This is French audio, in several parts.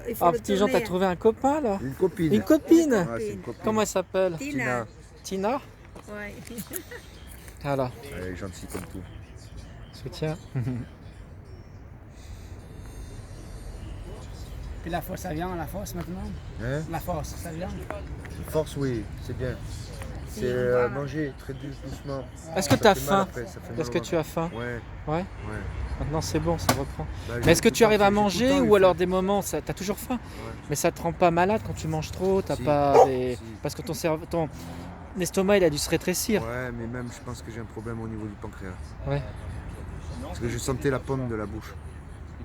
Il faut Ah, le petit Jean, t'as tourner. trouvé un copain là? Une copine. Une copine? Ouais, c'est une copine. Comment elle s'appelle? Tina. Tina? Ouais. Voilà, Elle est gentille comme tout. soutien. Puis la force, ça vient, la force maintenant? Hein? La force, ça vient? Force, oui, c'est bien. C'est voilà. manger très doucement. Est-ce que Ça tu as fait mal faim? après, ça fait mal Est-ce que au tu as faim? ventre. Ouais, Ouais? ouais. Maintenant c'est bon, ça reprend. Bah, Mais est-ce que j'ai tu tout le arrives temps- à j'ai tout le manger temps eu ou alors faim. des moments, t'as toujours faim? Ouais. Mais ça te rend pas malade quand tu manges trop? T'as Si. pas des... Si. Parce que ton estomac il a dû se rétrécir. Ouais, mais même je pense que j'ai un problème au niveau du pancréas. Ouais. Parce que je sentais la pomme de la bouche.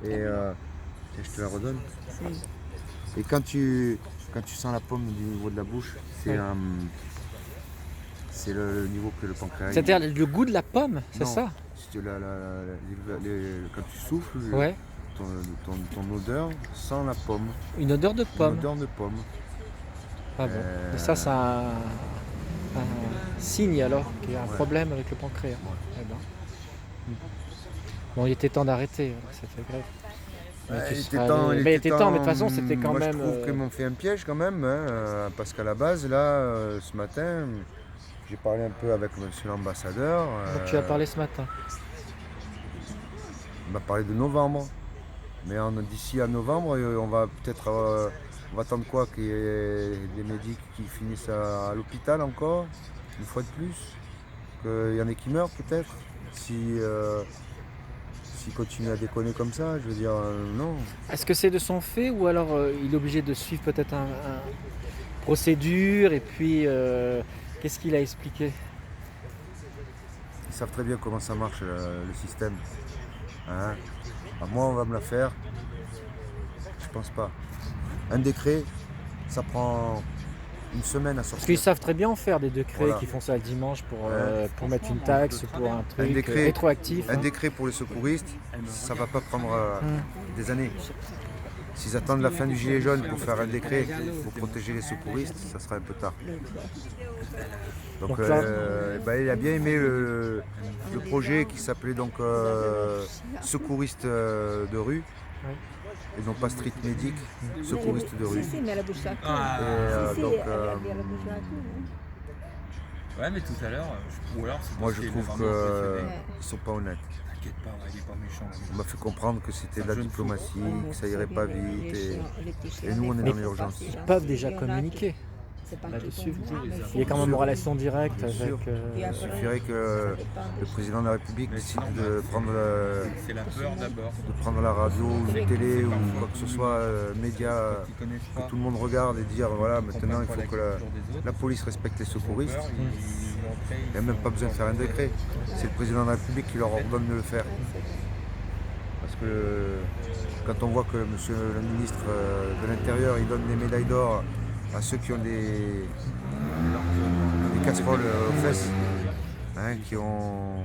Et tiens, je te la redonne. Et quand tu sens la pomme du niveau de la bouche, c'est Ouais. c'est le niveau que le pancréas. C'est-à-dire le goût de la pomme, c'est Non. ça? C'est quand tu souffles, Ouais. ton odeur sent la pomme. Une odeur de Une pomme. odeur de pomme. Ah bon. Et ça, c'est un signe alors qu'il y a un Ouais. problème avec le pancréas. Eh ben. Bon, il était temps d'arrêter cette grève. Mais tu Il serais était temps, allé- mais il était temps, mais de toute façon, c'était quand moi, même. je trouve qu'ils m'ont fait un piège quand même, hein, parce qu'à la base, là, ce matin, j'ai parlé un peu avec monsieur l'ambassadeur. Donc, tu as parlé ce matin. Il m'a parlé de novembre. Mais d'ici à novembre, on va peut-être. On va attendre quoi? Qu'il y ait des médics qui finissent à l'hôpital encore, une fois de plus. Qu'il y en ait qui meurent peut-être. S'il continue à déconner comme ça, je veux dire, non. Est-ce que c'est de son fait ou alors il est obligé de suivre peut-être un procédure et puis qu'est-ce qu'il a expliqué? Ils savent très bien comment ça marche le système. Hein? À moi, on va me la faire. Je pense pas. Un décret, ça prend une semaine à Parce qu'ils sortir. savent très bien en faire des décrets Voilà. qui font ça le dimanche pour Ouais. mettre une taxe, pour un truc décret. rétroactif. Un hein. décret pour les secouristes, ça va pas prendre des années. S'ils attendent la fin du gilet jaune pour faire un décret pour protéger les secouristes, ça sera un peu tard. Donc, Donc là- il a bien aimé le projet qui s'appelait donc secouriste de rue. Ouais. Et non pas street medic, secouriste de rue. Si, mais elle a bouché la queue. Et, Si, donc, elle a bien bouché la queue. Ouais, mais tout à l'heure, ou alors c'est moi parce je qu'il est trouve vraiment impressionné. qu'ils sont pas honnêtes. T'inquiète pas, ouais, il est pas méchant. On m'a fait comprendre que c'était de la diplomatie, que ça irait pas vite. Et nous, on est Mais- dans l'urgence. Ils peuvent déjà communiquer là-dessus. Il y a quand même une relation directe Bien sûr. avec. Il suffirait que le président de la République décide de prendre la radio ou une télé ou quoi que ce soit, média, que tout le monde regarde et dire voilà, maintenant il faut que la police respecte les secouristes. Il n'y a même pas besoin de faire un décret. C'est le président de la République qui leur ordonne de le faire. Parce que quand on voit que monsieur le ministre de l'Intérieur il donne des médailles d'or à ceux qui ont des casseroles aux fesses, hein, qui ont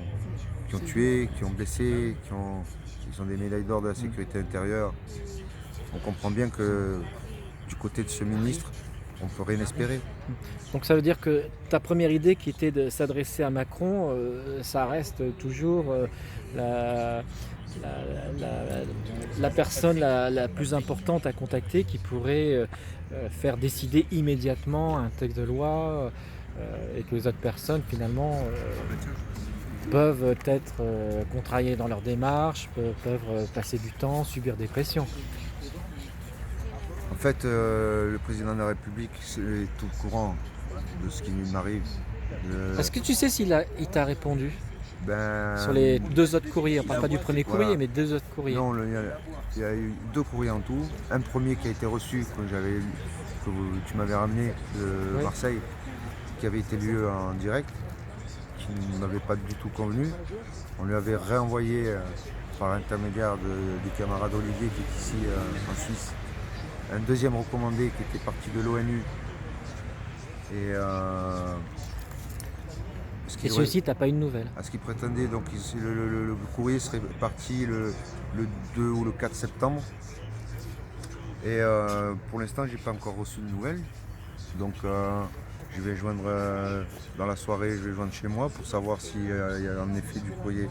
tué, qui ont blessé, qui ont des médailles d'or de la sécurité intérieure, on comprend bien que du côté de ce ministre, on ne peut rien espérer. Donc ça veut dire que ta première idée qui était de s'adresser à Macron, ça reste toujours la personne la plus importante à contacter qui pourrait faire décider immédiatement un texte de loi et que les autres personnes finalement peuvent être contrariées dans leur démarche, peuvent passer du temps, subir des pressions. En fait, le président de la République est tout au courant de ce qui m'arrive. Est-ce que tu sais il t'a répondu Ben, sur les deux autres courriers? On parle pas du premier courrier, Voilà. mais deux autres courriers. Non, il y a eu 2 courriers en tout. Un premier qui a été reçu, que tu m'avais ramené de Oui. Marseille, qui avait été lu en direct, qui ne m'avait pas du tout convenu. On lui avait réenvoyé par l'intermédiaire du camarade Olivier qui est ici en Suisse. Un deuxième recommandé qui était parti de l'ONU. Et Et celui-ci, t'as pas une nouvelle. à ce qu'il prétendait, donc le courrier serait parti le 2 ou le 4 septembre. Et pour l'instant, j'ai pas encore reçu de nouvelles. Donc je vais joindre dans la soirée, je vais joindre chez moi pour savoir s'il y a en effet du courrier.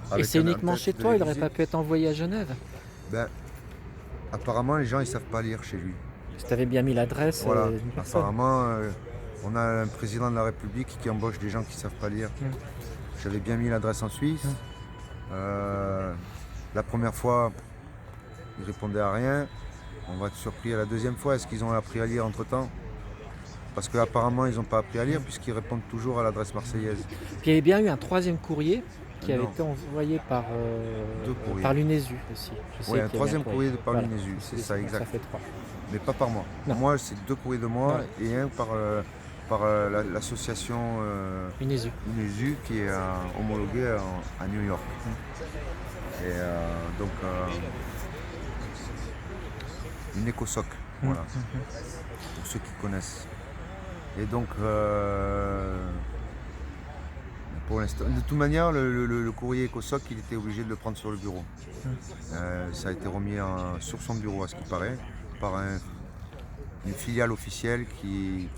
Et avec c'est un uniquement test chez de toi, il n'aurait visite. pas pu être envoyé à Genève? Ben, Apparemment, les gens ils savent pas lire chez lui. Si tu avais bien mis l'adresse Voilà. d'une personne. Apparemment, on a un président de la République qui embauche des gens qui savent pas lire. J'avais bien mis l'adresse en Suisse. La première fois, ils répondaient à rien. On va être surpris à la deuxième fois. Est-ce qu'ils ont appris à lire entre-temps? Parce qu'apparemment, ils n'ont pas appris à lire puisqu'ils répondent toujours à l'adresse marseillaise. Puis il y avait bien eu un troisième courrier qui avait Non. été envoyé par, Deux courriers. par l'UNESU aussi. Je sais Oui, qu'il y un avait troisième courrier par Voilà. l'UNESU, c'est ça, exact. Ça fait 3. Mais pas par moi. Non. Moi, c'est 2 courriers de moi Ouais. et un par l'association UNESU. UNESU qui est homologuée à New York. Et donc, une écosoc, voilà, pour ceux qui connaissent. Et donc, pour l'instant, de toute manière, le courrier écosoc, il était obligé de le prendre sur le bureau. Ça a été remis sur son bureau, à ce qui paraît, par une filiale officielle qui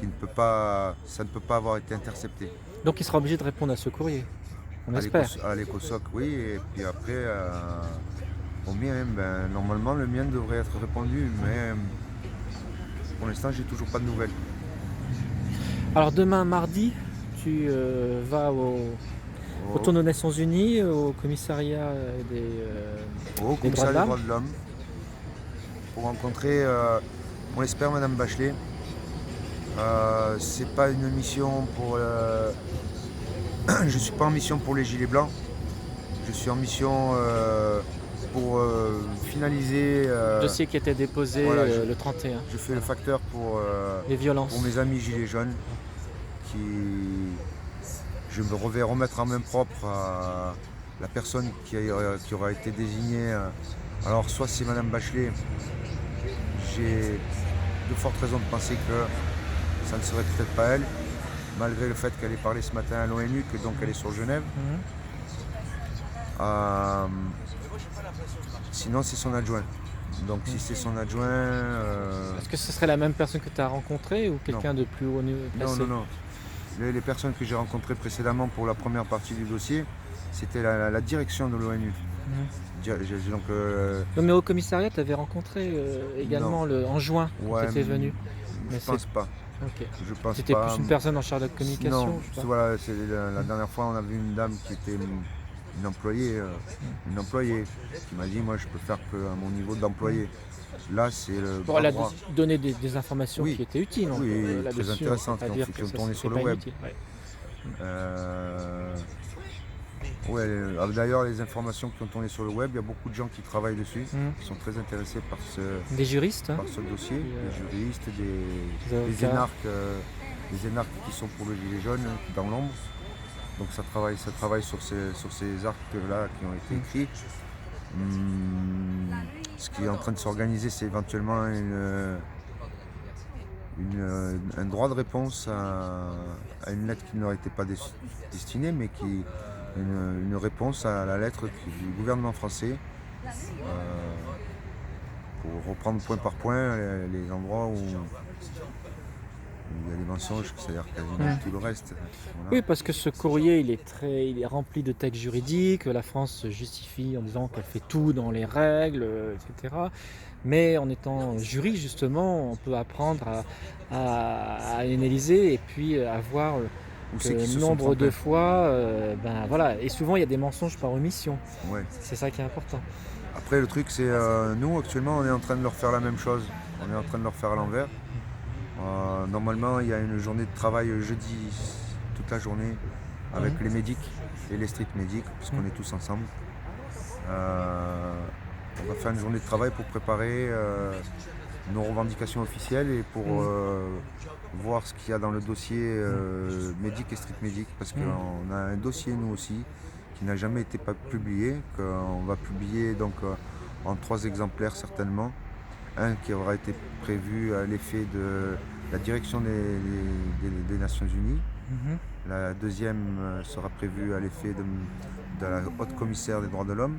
ne peut pas, ça ne peut pas avoir été intercepté. Donc il sera obligé de répondre à ce courrier. On espère. À l'écosoc, oui, et puis après, au mien, normalement, le mien devrait être répondu, mais pour l'instant, j'ai toujours pas de nouvelles. Alors demain, mardi, tu vas au tournoi des Nations Unies, au commissariat Au des droits commissariat de des l'homme. droits de l'homme pour rencontrer, on l'espère, Madame Bachelet. C'est pas une mission pour. Je suis pas en mission pour les Gilets Blancs. Je suis en mission pour finaliser. Le dossier qui a été déposé voilà, le 31. Je fais le facteur pour Les violences. mes amis Gilets jaunes qui. Je vais remettre en main propre à la personne qui aura été désignée. Alors, soit c'est Madame Bachelet, j'ai de fortes raisons de penser que ça ne serait peut-être pas elle, malgré le fait qu'elle ait parlé ce matin à l'ONU, que donc elle est sur Genève. Sinon, c'est son adjoint. Donc, si c'est son adjoint. Est-ce que ce serait la même personne que tu as rencontrée ou quelqu'un de plus haut niveau Non, placé? non. Les personnes que j'ai rencontrées précédemment pour la première partie du dossier, c'était la direction de l'ONU. Donc, Non, mais au commissariat, tu avais rencontré également en juin, ouais, tu étais venu. je Mais pense pas. Ok. Je pense C'était pas. plus une personne en charge de la communication, Non, je sais pas. voilà, la dernière fois, on a vu une dame qui était une employée qui m'a dit, moi, je peux faire qu'à mon niveau d'employé. Là, c'est le Bon, bras elle a droit. donné des informations Oui. qui étaient utiles. Donc, Oui, très là-dessus, intéressantes, on peut pas qui ont dire fait- que qui ont ça, tourné c'est sur le pas web. inutile, ouais. D'ailleurs, les informations qui ont tourné sur le web, il y a beaucoup de gens qui travaillent dessus, qui sont très intéressés par Des juristes, hein, par ce dossier, des juristes, des avocats. énarques qui sont pour le gilet jaune dans l'ombre. Donc ça travaille sur ces arcs-là qui ont été écrits. Ce qui est en train de s'organiser, c'est éventuellement un droit de réponse à une lettre qui ne leur était pas destinée, mais une réponse à la lettre du gouvernement français pour reprendre point par point les endroits où il y a des mensonges, c'est-à-dire quasiment tout le reste. Voilà. Oui, parce que ce courrier, il est rempli de textes juridiques. La France se justifie en disant qu'elle fait tout dans les règles, etc. Mais en étant juriste, justement, on peut apprendre à analyser et puis à voir Où c'est qu'ils se sont nombre de trompés. fois. Voilà. Et souvent, il y a des mensonges par omission. Ouais. C'est ça qui est important. Après, le truc, c'est nous, actuellement, on est en train de leur faire la même chose. On est en train de leur faire à l'envers. Normalement, il y a une journée de travail jeudi, toute la journée, avec les médics et les street médics, puisqu'on est tous ensemble. On va faire une journée de travail pour préparer nos revendications officielles et pour voir ce qu'il y a dans le dossier médic et street médic, parce qu'on a un dossier, nous aussi, qui n'a jamais été publié, qu'on va publier donc en 3 exemplaires certainement. Un qui aura été prévu à l'effet de la direction des Nations Unies. La deuxième sera prévue à l'effet de la haute commissaire des droits de l'homme.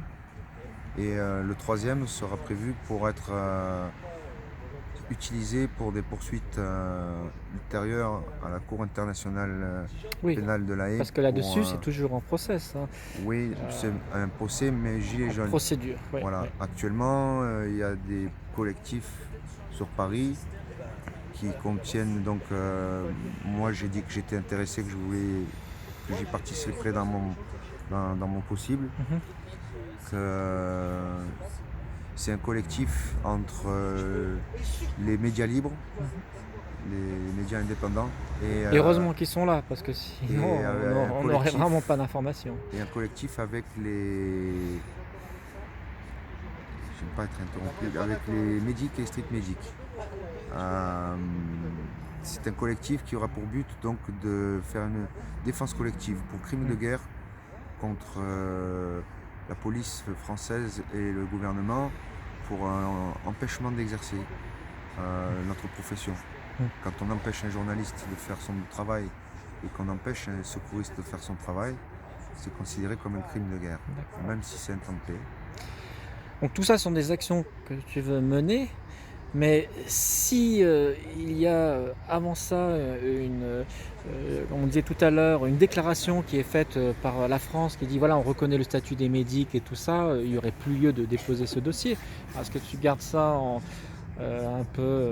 Et le troisième sera prévu pour être utilisé pour des poursuites ultérieures à la Cour internationale Oui, pénale de La Haye. parce que là-dessus, pour, c'est toujours en process, hein, Oui, c'est un procès, mais gilets en jaunes. procédure. Ouais, Voilà. ouais. Actuellement, il y a des collectifs sur Paris qui contiennent donc. Moi, j'ai dit que j'étais intéressé, que j'y participerais dans mon possible. Mhm. C'est un collectif entre les médias libres, les médias indépendants Et heureusement qu'ils sont là, parce que sinon, un on n'aurait collectif. vraiment pas d'informations. et un collectif avec les. J'aime pas être interrompu, avec les médics et street medics. C'est un collectif qui aura pour but donc de faire une défense collective pour crimes de guerre contre la police française et le gouvernement pour un empêchement d'exercer notre profession. Quand on empêche un journaliste de faire son travail et qu'on empêche un secouriste de faire son travail, c'est considéré comme un crime de guerre, même si c'est intenté. Donc tout ça sont des actions que tu veux mener, mais si il y a avant ça comme on disait tout à l'heure, une déclaration qui est faite par la France qui dit voilà on reconnaît le statut des médics et tout ça, il n'y aurait plus lieu de déposer ce dossier. Est-ce que tu gardes ça un peu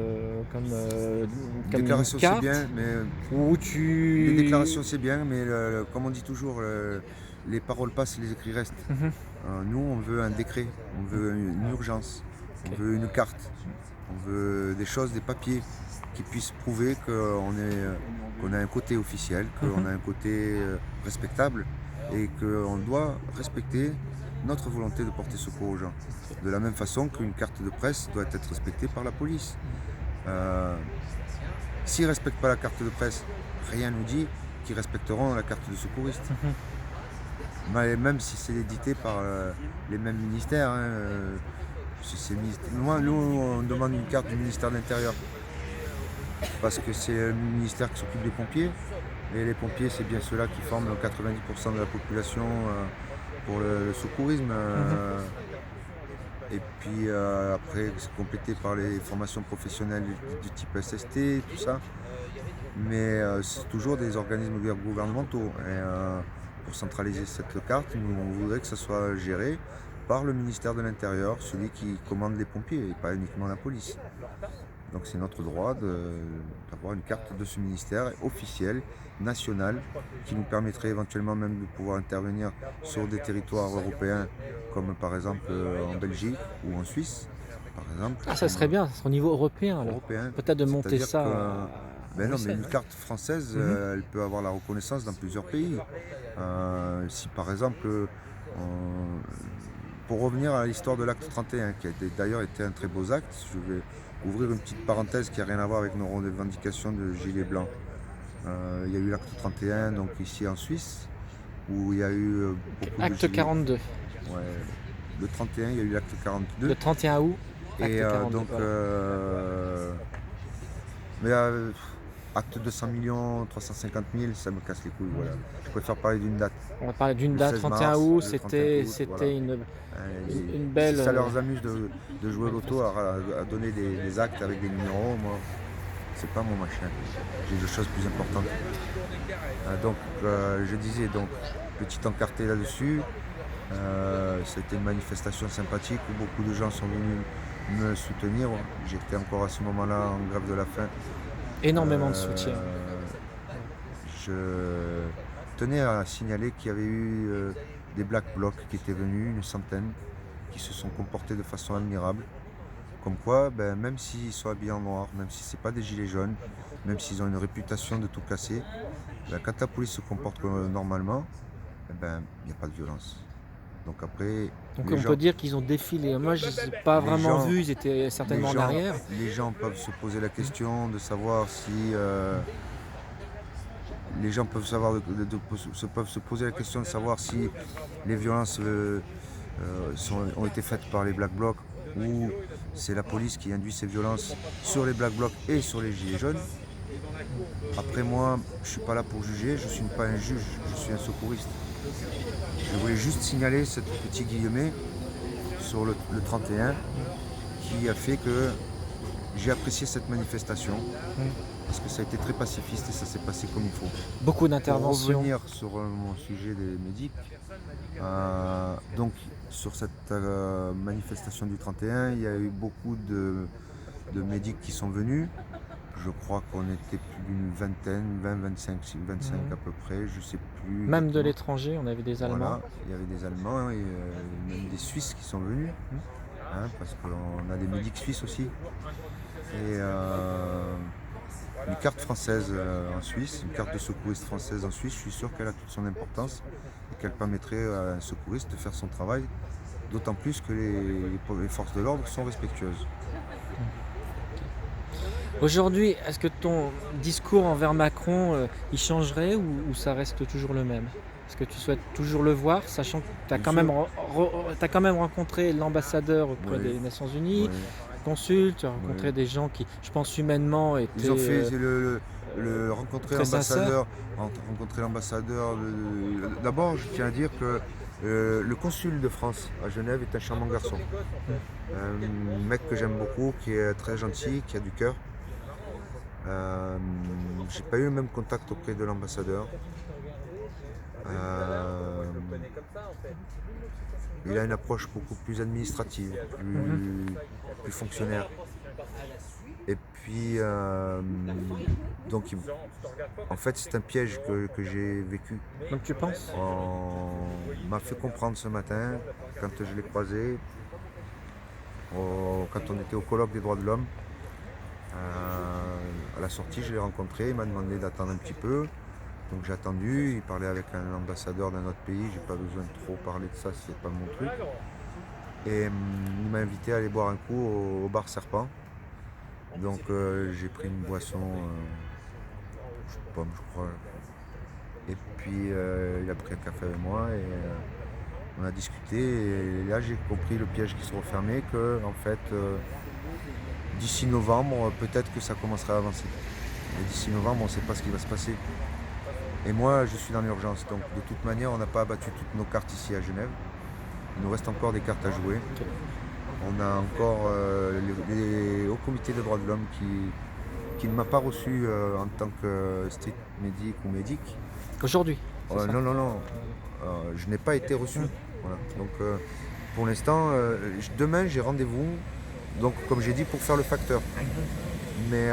comme une Déclaration carte c'est bien, mais où les tu... déclarations c'est bien, mais comme on dit toujours, les paroles passent et les écrits restent. Mhm. Nous, on veut un décret, on veut une urgence, on veut une carte, on veut des choses, des papiers qui puissent prouver qu'on a un côté officiel, qu'on a un côté respectable et qu'on doit respecter notre volonté de porter secours aux gens. De la même façon qu'une carte de presse doit être respectée par la police. S'ils ne respectent pas la carte de presse, rien nous dit qu'ils respecteront la carte de secouriste. Même si c'est édité par les mêmes ministères. Moi, nous, on demande une carte du ministère de l'Intérieur. Parce que c'est le ministère qui s'occupe des pompiers. Et les pompiers, c'est bien ceux-là qui forment 90% de la population pour le secourisme. Et puis après, c'est complété par les formations professionnelles du type SST, tout ça. Mais c'est toujours des organismes gouvernementaux. Et, pour centraliser cette carte, on voudrait que ça soit géré par le ministère de l'Intérieur, celui qui commande les pompiers et pas uniquement la police. Donc c'est notre droit d'avoir une carte de ce ministère officielle, nationale, qui nous permettrait éventuellement même de pouvoir intervenir sur des territoires européens, comme par exemple en Belgique ou en Suisse, par exemple. Ah, ça serait bien, ça serait au niveau européen alors. Européen. Peut-être de monter C'est-à-dire ça. que, non, mais une carte française, elle peut avoir la reconnaissance dans plusieurs pays. Si par exemple, pour revenir à l'histoire de l'acte 31, qui a d'ailleurs été un très beau acte, je vais ouvrir une petite parenthèse qui n'a rien à voir avec nos revendications de gilets blancs. Il y a eu l'acte 31 donc ici en Suisse, où il y a eu beaucoup de Acte gilets. 42, Ouais. Le 31, il y a eu l'acte 42. le 31 août, acte Et 42. donc, mais acte 200 millions, 350 000, ça me casse les couilles. Voilà. Je préfère parler d'une date. On va parler d'une le date, 16 31 mars, août, le c'était 31 août, voilà. une belle... Si ça leur amuse de jouer au loto, à donner des actes avec des numéros, moi, c'est pas mon machin. J'ai des choses plus importantes. Donc, je disais, donc, petit encarté là-dessus. Ça a été une manifestation sympathique où beaucoup de gens sont venus me soutenir. J'étais encore à ce moment-là en grève de la faim. Énormément de soutien. Je tenais à signaler qu'il y avait eu des Black Blocs qui étaient venus, une centaine, qui se sont comportés de façon admirable. Comme quoi, même s'ils sont habillés en noir, même si ce n'est pas des gilets jaunes, même s'ils ont une réputation de tout casser, quand la police se comporte normalement, il n'y a pas de violence. Donc après, Donc on peut dire qu'ils ont défilé. Moi je ne les ai pas vraiment vus, ils étaient certainement en arrière. Les gens peuvent se poser la question de savoir si... les gens peuvent se poser la question de savoir si les violences ont été faites par les Black Blocs ou c'est la police qui induit ces violences sur les Black Blocs et sur les Gilets jaunes. Après moi, je ne suis pas là pour juger, je ne suis pas un juge, je suis un secouriste. Je voulais juste signaler ce petit guillemet sur le 31 qui a fait qu'il j'ai apprécié cette manifestation parce que ça a été très pacifiste et ça s'est passé comme il faut. Beaucoup Pour d'interventions. revenir sur mon sujet des médics, donc sur cette manifestation du 31, il y a eu beaucoup de médics qui sont venus. Je crois qu'on était plus d'une vingtaine, 20, 25 à peu près, je sais plus. Même de exactement. l'étranger, on avait des Allemands. Voilà, il y avait des Allemands et même des Suisses qui sont venus, parce qu'on a des médics suisses aussi. Et une carte française en Suisse, une carte de secouriste française en Suisse, je suis sûr qu'elle a toute son importance et qu'elle permettrait à un secouriste de faire son travail, d'autant plus que les forces de l'ordre sont respectueuses. Aujourd'hui, est-ce que ton discours envers Macron, il changerait ou ça reste toujours le même? Est-ce que tu souhaites toujours le voir, sachant que tu as, quand même rencontré l'ambassadeur auprès Oui. des Nations Unies, Oui. consul, tu as rencontré Oui. des gens qui, je pense, humainement étaient... Ils ont fait rencontrer très sincères. l'ambassadeur. D'abord, je tiens à dire que le consul de France à Genève est un charmant garçon. Un mec que j'aime beaucoup, qui est très gentil, qui a du cœur. J'ai pas eu le même contact auprès de l'ambassadeur. Il a une approche beaucoup plus administrative, plus fonctionnaire. Et puis, donc, en fait, c'est un piège que j'ai vécu. Donc tu penses? On m'a fait comprendre ce matin, quand je l'ai croisé, quand on était au colloque des droits de l'homme. À la sortie, je l'ai rencontré, il m'a demandé d'attendre un petit peu. Donc j'ai attendu, il parlait avec un ambassadeur d'un autre pays, j'ai pas besoin de trop parler de ça, c'est pas mon truc. Et il m'a invité à aller boire un coup au bar Serpent. Donc j'ai pris une boisson, pomme je crois. Et puis il a pris un café avec moi et on a discuté. Et là j'ai compris le piège qui se refermait, que en fait d'ici novembre peut-être que ça commencera à avancer. Et d'ici novembre on ne sait pas ce qui va se passer. Et moi je suis dans l'urgence, donc de toute manière on n'a pas abattu toutes nos cartes ici à Genève. Il nous reste encore des cartes à jouer. On a encore les hauts comités des droits de l'homme qui ne m'a pas reçu en tant que strict médic ou médic. Aujourd'hui? c'est ça Non, je n'ai pas été reçu. Voilà. Donc pour l'instant, demain j'ai rendez-vous, donc comme j'ai dit, pour faire le facteur. Mais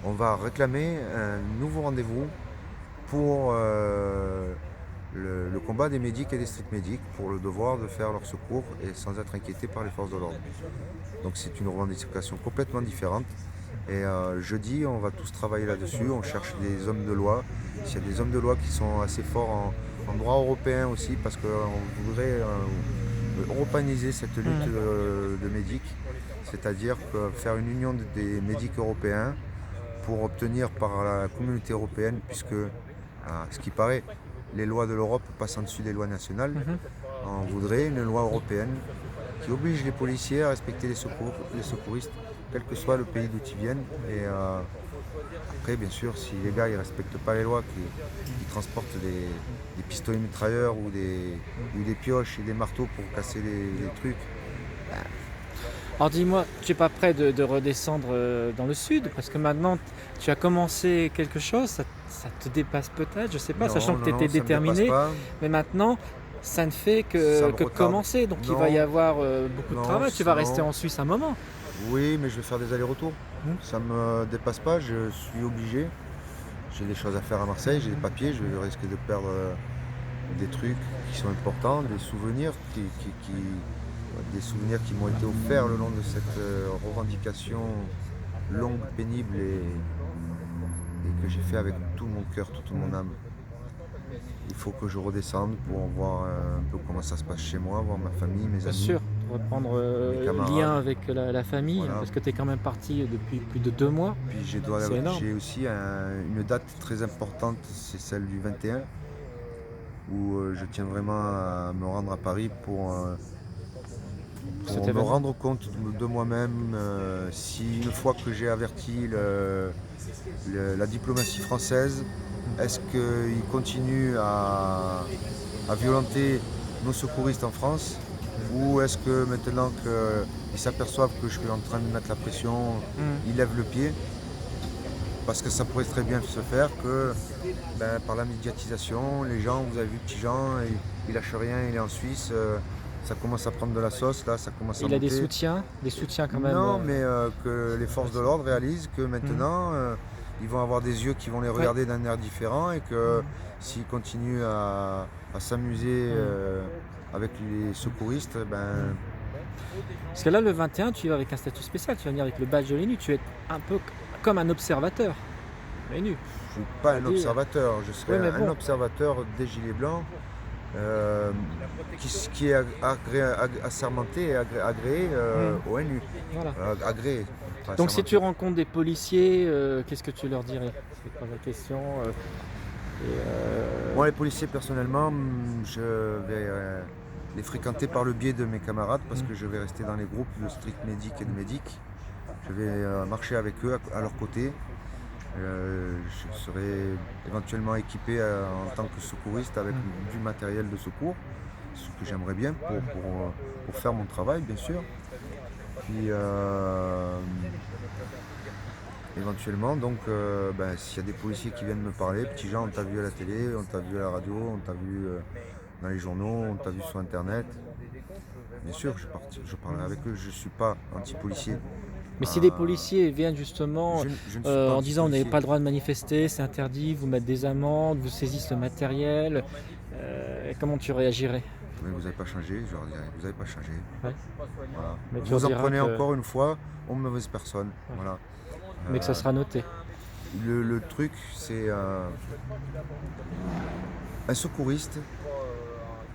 on va réclamer un nouveau rendez-vous pour le combat des médics et des strict médics, pour le devoir de faire leur secours et sans être inquiétés par les forces de l'ordre. Donc c'est une revendication complètement différente. Et jeudi, on va tous travailler là-dessus, on cherche des hommes de loi. S'il y a des hommes de loi qui sont assez forts en droit européen aussi, parce qu'on voudrait européaniser cette lutte de médics, c'est-à-dire faire une union des médics européens pour obtenir par la communauté européenne, puisque, ce qui paraît, les lois de l'Europe passent en dessus des lois nationales. On voudrait une loi européenne qui oblige les policiers à respecter les secouristes, quel que soit le pays d'où ils viennent. Et après, bien sûr, si les gars ne respectent pas les lois, qui transportent des pistolets mitrailleurs ou des pioches et des marteaux pour casser les trucs. Alors dis-moi, tu n'es pas prêt de redescendre dans le sud? Parce que maintenant, tu as commencé quelque chose, ça te dépasse peut-être, je sais pas, Non, sachant que tu non, étais ça me déterminé. dépasse pas. Mais maintenant, ça ne fait Ça que me retarde. commencer. Donc il va y Non. avoir beaucoup de Non, travail. Tu vas non. rester en Suisse un moment. Oui, mais je vais faire des allers-retours. Ça ne me dépasse pas, je suis obligé. J'ai des choses à faire à Marseille, j'ai des papiers, je risque de perdre des trucs qui sont importants, des souvenirs qui m'ont été offerts le long de cette revendication longue, pénible et que j'ai fait avec tout mon cœur, toute mon âme. Il faut que je redescende pour voir un peu comment ça se passe chez moi, voir ma famille, mes Bien amis. sûr, reprendre Mes camarades. lien avec la famille, Voilà. parce que tu es quand même parti depuis plus de 2 mois. Puis C'est énorme. j'ai aussi une date très importante, c'est celle du 21, où je tiens vraiment à me rendre à Paris pour Cet me événement. rendre compte de moi-même, si une fois que j'ai averti la diplomatie française, est-ce qu'ils continuent à violenter nos secouristes en France, Ou est-ce que maintenant qu'ils s'aperçoivent que je suis en train de mettre la pression, ils lèvent le pied? Parce que ça pourrait très bien se faire que par la médiatisation, les gens, vous avez vu Petit Jean, il lâche rien, il est en Suisse, ça commence à prendre de la sauce, là, ça commence à Il a monter. des soutiens quand même. Non, mais que les forces de l'ordre réalisent que maintenant, ils vont avoir des yeux qui vont les regarder d'un air différent et que s'ils continuent à s'amuser avec les secouristes, Parce que là, le 21, tu vas avec un statut spécial, tu vas venir avec le badge de l'ONU, tu es un peu comme un observateur. l'ONU. je ne suis pas un observateur, je serai Ouais, mais un bon. observateur des Gilets Blancs qui est assermenté et agréé ONU. Voilà. Agréé. Pas Donc si assermenté. tu rencontres des policiers, qu'est-ce que tu leur dirais? C'est pas la question. Moi, les policiers, personnellement, je vais les fréquenter par le biais de mes camarades parce que je vais rester dans les groupes de strict médic et de médic. Je vais marcher avec eux à leur côté. Je serai éventuellement équipé en tant que secouriste avec du matériel de secours, ce que j'aimerais bien pour faire mon travail, bien sûr. Puis éventuellement, donc, s'il y a des policiers qui viennent me parler, Petit Jean, on t'a vu à la télé, on t'a vu à la radio, on t'a vu dans les journaux, on t'a vu sur Internet. Bien sûr, je parlerai avec eux, je ne suis pas anti-policier. Mais si des policiers viennent justement Je ne suis pas en disant on n'avait anti-policier. pas le droit de manifester, c'est interdit, vous mettent des amendes, vous saisissent le matériel, comment tu réagirais? Mais vous n'avez pas changé, je leur dirais, vous n'avez pas changé. Ouais. Voilà. Mais tu Vous leur en diras prenez que- encore une fois aux mauvaises personnes. Ouais. Voilà. Mais que ça Euh, sera noté. Le truc, c'est un secouriste,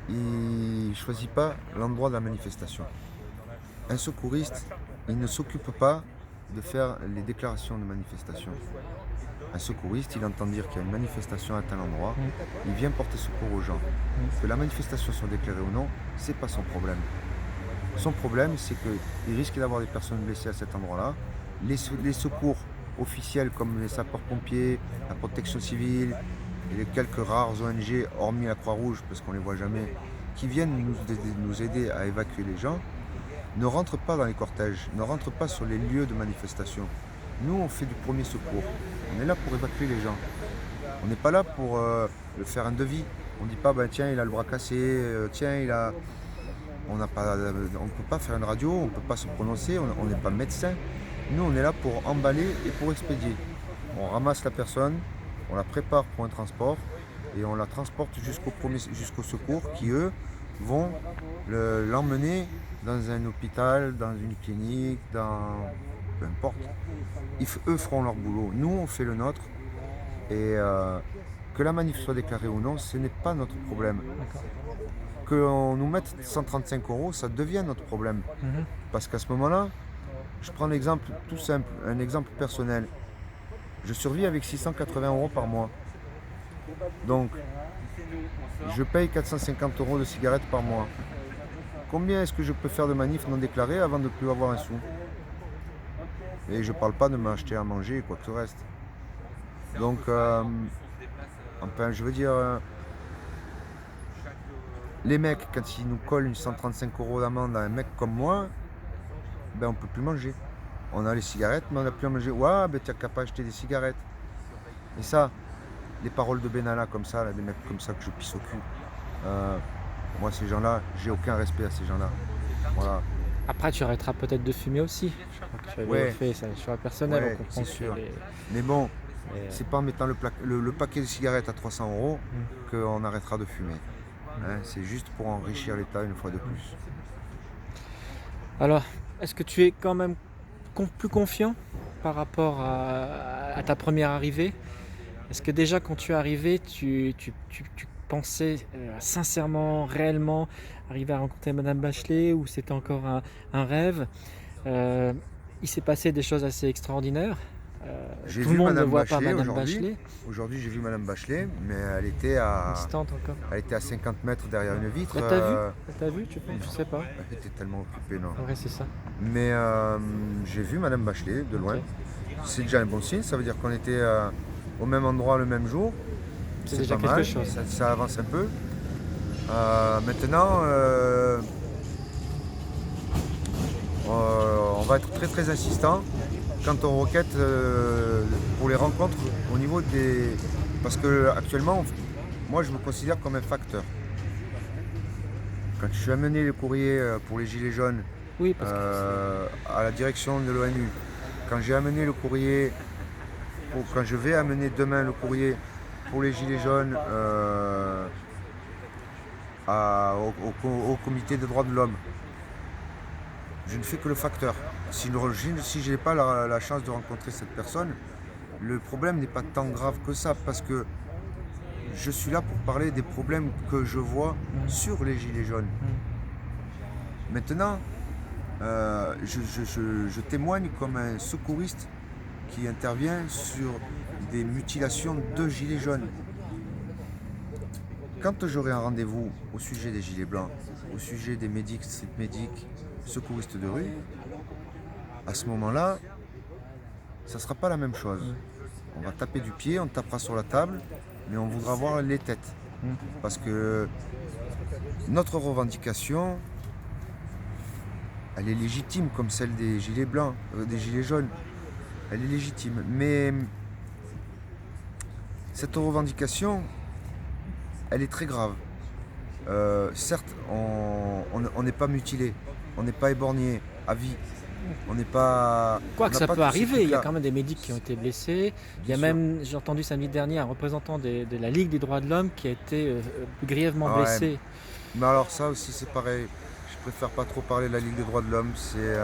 il ne choisit pas l'endroit de la manifestation. Un secouriste, il ne s'occupe pas de faire les déclarations de manifestation. Un secouriste, il entend dire qu'il y a une manifestation à tel endroit, il vient porter secours aux gens. Que la manifestation soit déclarée ou non, c'est pas son problème. Son problème, c'est qu'il risque d'avoir des personnes blessées à cet endroit-là. Les secours officiels comme les sapeurs-pompiers, la protection civile, et les quelques rares ONG, hormis la Croix-Rouge, parce qu'on ne les voit jamais, qui viennent nous aider à évacuer les gens, ne rentrent pas dans les cortèges, ne rentrent pas sur les lieux de manifestation. Nous, on fait du premier secours. On est là pour évacuer les gens. On n'est pas là pour faire un devis. On ne dit pas, tiens, il a le bras cassé, tiens, il a... On ne peut pas faire une radio, on ne peut pas se prononcer, on n'est pas médecin. Nous, on est là pour emballer et pour expédier. On ramasse la personne, on la prépare pour un transport et on la transporte jusqu'au secours qui, eux, vont l'emmener dans un hôpital, dans une clinique, peu importe. Eux feront leur boulot. Nous, on fait le nôtre. Et que la manif soit déclarée ou non, ce n'est pas notre problème. Qu'on nous mette 135 €,, ça devient notre problème. Parce qu'à ce moment-là, je prends l'exemple tout simple, un exemple personnel. Je survis avec 680 € par mois. Donc, je paye 450 € de cigarettes par mois. Combien est-ce que je peux faire de manifs non déclarés avant de ne plus avoir un sou? Et je ne parle pas de m'acheter à manger, quoi que ce reste. Donc, enfin, je veux dire, les mecs, quand ils nous collent une 135 € d'amende à un mec comme moi, on ne peut plus manger. On a les cigarettes, mais on n'a plus à manger. Ouais, tu n'as qu'à pas acheter des cigarettes. Et ça, les paroles de Benalla comme ça, là, des mecs comme ça que je pisse au cul. Moi, ces gens-là, j'ai aucun respect à ces gens-là. Voilà. Après, tu arrêteras peut-être de fumer aussi. Tu avais Ouais. fait ça sur la personnelle, Ouais, on comprend c'est que sûr. les- Mais bon, les- c'est pas en mettant le paquet de cigarettes à 300 € qu'on arrêtera de fumer. Hein, c'est juste pour enrichir l'État une fois de plus. Alors, est-ce que tu es quand même plus confiant par rapport à ta première arrivée? Est-ce que déjà quand tu es arrivé, tu pensais sincèrement, réellement arriver à rencontrer Madame Bachelet ou c'était encore un rêve? Il s'est passé des choses assez extraordinaires. J'ai Tout vu le monde ne Madame voit pas Bachelet Madame aujourd'hui. Bachelet. Aujourd'hui, j'ai vu Madame Bachelet, mais elle était à Distante encore. 50 mètres derrière une vitre. Elle t'a vu? Elle t'a vu, tu penses? Je sais pas. Elle était tellement occupée, non. Ouais, c'est ça. Mais j'ai vu Madame Bachelet de loin. Ok. C'est déjà un bon signe, ça veut dire qu'on était au même endroit le même jour. C'est déjà pas quelque mal, chose. ça avance un peu. Maintenant, on va être très très insistant quand on requête pour les rencontres au niveau des... Parce que actuellement, moi je me considère comme un facteur. Quand je suis amené le courrier pour les Gilets jaunes Oui, parce que à la direction de l'ONU, quand j'ai amené le courrier, quand je vais amener demain le courrier pour les Gilets jaunes au comité des droits de l'homme, je ne fais que le facteur. Si je n'ai pas la chance de rencontrer cette personne, le problème n'est pas tant grave que ça, parce que je suis là pour parler des problèmes que je vois sur les Gilets jaunes. Maintenant, je témoigne comme un secouriste qui intervient sur des mutilations de Gilets jaunes. Quand j'aurai un rendez-vous au sujet des Gilets blancs, au sujet des médics, street medics, secouristes de rue, à ce moment-là, ça ne sera pas la même chose. On va taper du pied, on tapera sur la table, mais on voudra voir les têtes. Parce que notre revendication, elle est légitime comme celle des Gilets blancs, des Gilets jaunes. Elle est légitime. Mais cette revendication, elle est très grave. Certes, on n'est pas mutilé, on n'est pas éborgné à vie. On n'est pas. quoi que on n'a ça pas peut tous ces arriver, il y a trucs-là. quand même des médics qui ont été blessés. Il y a Bien sûr. même, j'ai entendu samedi dernier, un représentant de la Ligue des droits de l'homme qui a été grièvement Ouais. blessé. Mais alors ça aussi c'est pareil. Je préfère pas trop parler de la Ligue des droits de l'homme. C'est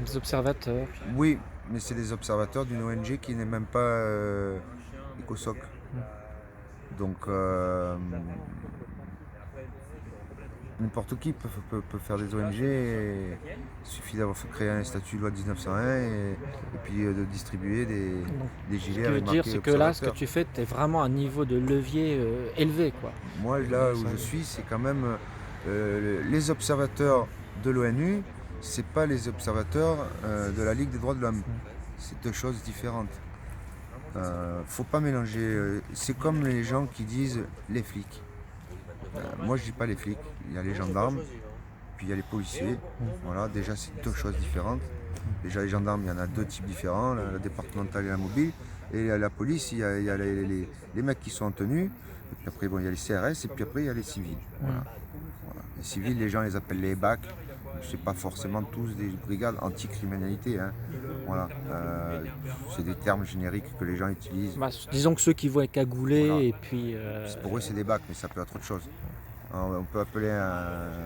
Des observateurs. oui, mais c'est des observateurs d'une ONG qui n'est même pas ECOSOC. Donc n'importe qui peut faire des ONG. Il suffit d'avoir fait créer un statut de loi de 1901 et puis de distribuer des Ce gilets qui veut avec dire, marqué c'est que là, ce que observateur. tu fais, tu es vraiment à un niveau de levier élevé, quoi. Moi, là où je suis, c'est quand même les observateurs de l'ONU, c'est pas les observateurs de la Ligue des droits de l'homme. C'est deux choses différentes. Faut pas mélanger. C'est comme les gens qui disent les flics. Moi, je dis pas les flics. Il y a les gendarmes, puis il y a les policiers. Voilà, déjà, c'est deux choses différentes. Déjà, les gendarmes, il y en a deux types différents, la départementale et la mobile. Et à la police, il y a les mecs qui sont en tenue. Et puis après, bon, il y a les CRS et puis après, il y a les civils. Voilà. Voilà. Les civils, les gens les appellent les BAC. C'est pas forcément tous des brigades anti-criminalité. Hein. Voilà. C'est des termes génériques que les gens utilisent. Bah, disons que ceux qui voient cagoulés Voilà. et puis... Pour eux, c'est des BAC, mais ça peut être autre chose. On peut appeler,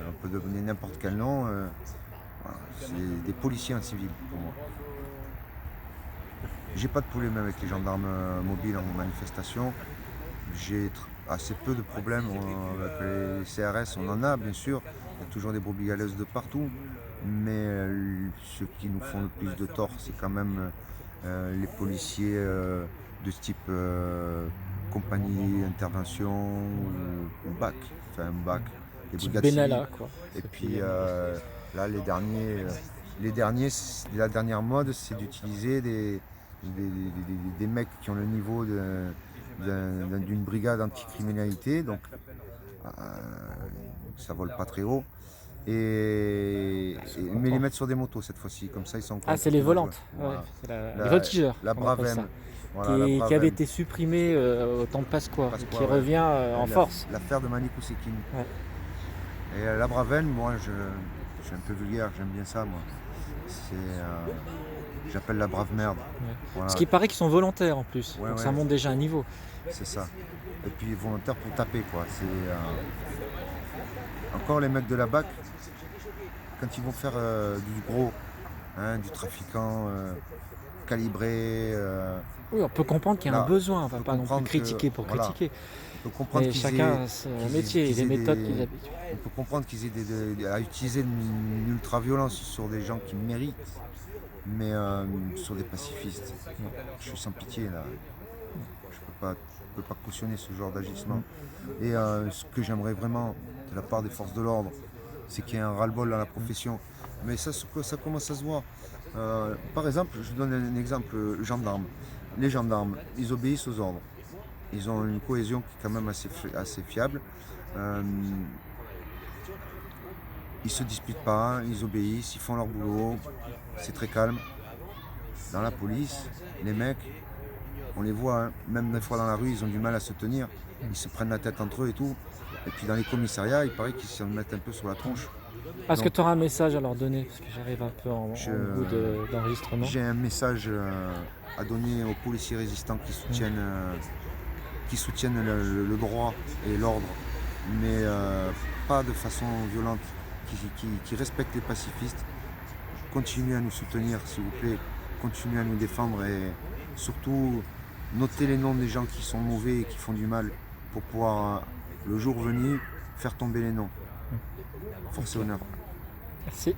on peut donner n'importe quel nom. Voilà. C'est des policiers en civil pour moi. J'ai pas de problème avec les gendarmes mobiles en manifestation. J'ai assez peu de problèmes avec les CRS. On en a bien sûr. Il y a toujours des brebis galeuses de partout. Mais ceux qui nous font le plus de tort, c'est quand même les policiers de ce type compagnie intervention ou BAC. Enfin BAC. Les type brigades Benalla, civiles. quoi. Et puis là, les derniers, la dernière mode, c'est d'utiliser des mecs qui ont le niveau d'une brigade anticriminalité, donc ça vole pas très haut, mais les mettre sur des motos cette fois-ci, comme ça ils sont. Ah, c'est les volantes, Voilà. ouais, c'est les La- voltigeurs, La on appelle ça. Bravem. Voilà, la qui Bravem. avait été supprimé au temps de Pasqua, Pasqua, qui ouais. revient en force. L'affaire de Manikou Sekine. Ouais. Et la Bravem, moi je suis un peu vulgaire, j'aime bien ça moi. J'appelle la brave merde. Ouais. Voilà, Ce qui paraît qu'ils sont volontaires en plus, Ouais, donc ouais. ça monte déjà un niveau. c'est ça. Et puis volontaire pour taper quoi. Encore les mecs de la BAC, quand ils vont faire du gros, hein, du trafiquant calibré, Oui, on peut comprendre qu'il y a Là, un besoin, on va on peut pas non plus comprendre que, critiquer pour voilà, critiquer. on peut comprendre Mais qu'ils chacun aient- a son qu'ils aient- métier, qu'ils les aient méthodes des- qu'ils habituent. on peut comprendre qu'ils aient à utiliser une ultra-violence sur des gens qui méritent, mais sur des pacifistes. Je suis sans pitié là. Je peux pas cautionner ce genre d'agissement. Et ce que j'aimerais vraiment de la part des forces de l'ordre, c'est qu'il y ait un ras-le-bol dans la profession. Mais ça commence à se voir. Par exemple, je donne un exemple, gendarme. Les gendarmes, ils obéissent aux ordres. Ils ont une cohésion qui est quand même assez fiable. Ils se disputent pas, ils obéissent, ils font leur boulot, c'est très calme. Dans la police, les mecs, on les voit, hein, même des fois dans la rue, ils ont du mal à se tenir, ils se prennent la tête entre eux et tout. Et puis dans les commissariats, il paraît qu'ils se mettent un peu sur la tronche. Est-ce que Donc, tu auras un message à leur donner? Parce que j'arrive un peu en Je- bout d'enregistrement. J'ai un message à donner aux policiers résistants qui soutiennent le droit et l'ordre, mais pas de façon violente, qui respectent les pacifistes. Continuez à nous soutenir, s'il vous plaît. Continuez à nous défendre et surtout notez les noms des gens qui sont mauvais et qui font du mal pour pouvoir, le jour venu, faire tomber les noms. Force et honneur. Merci.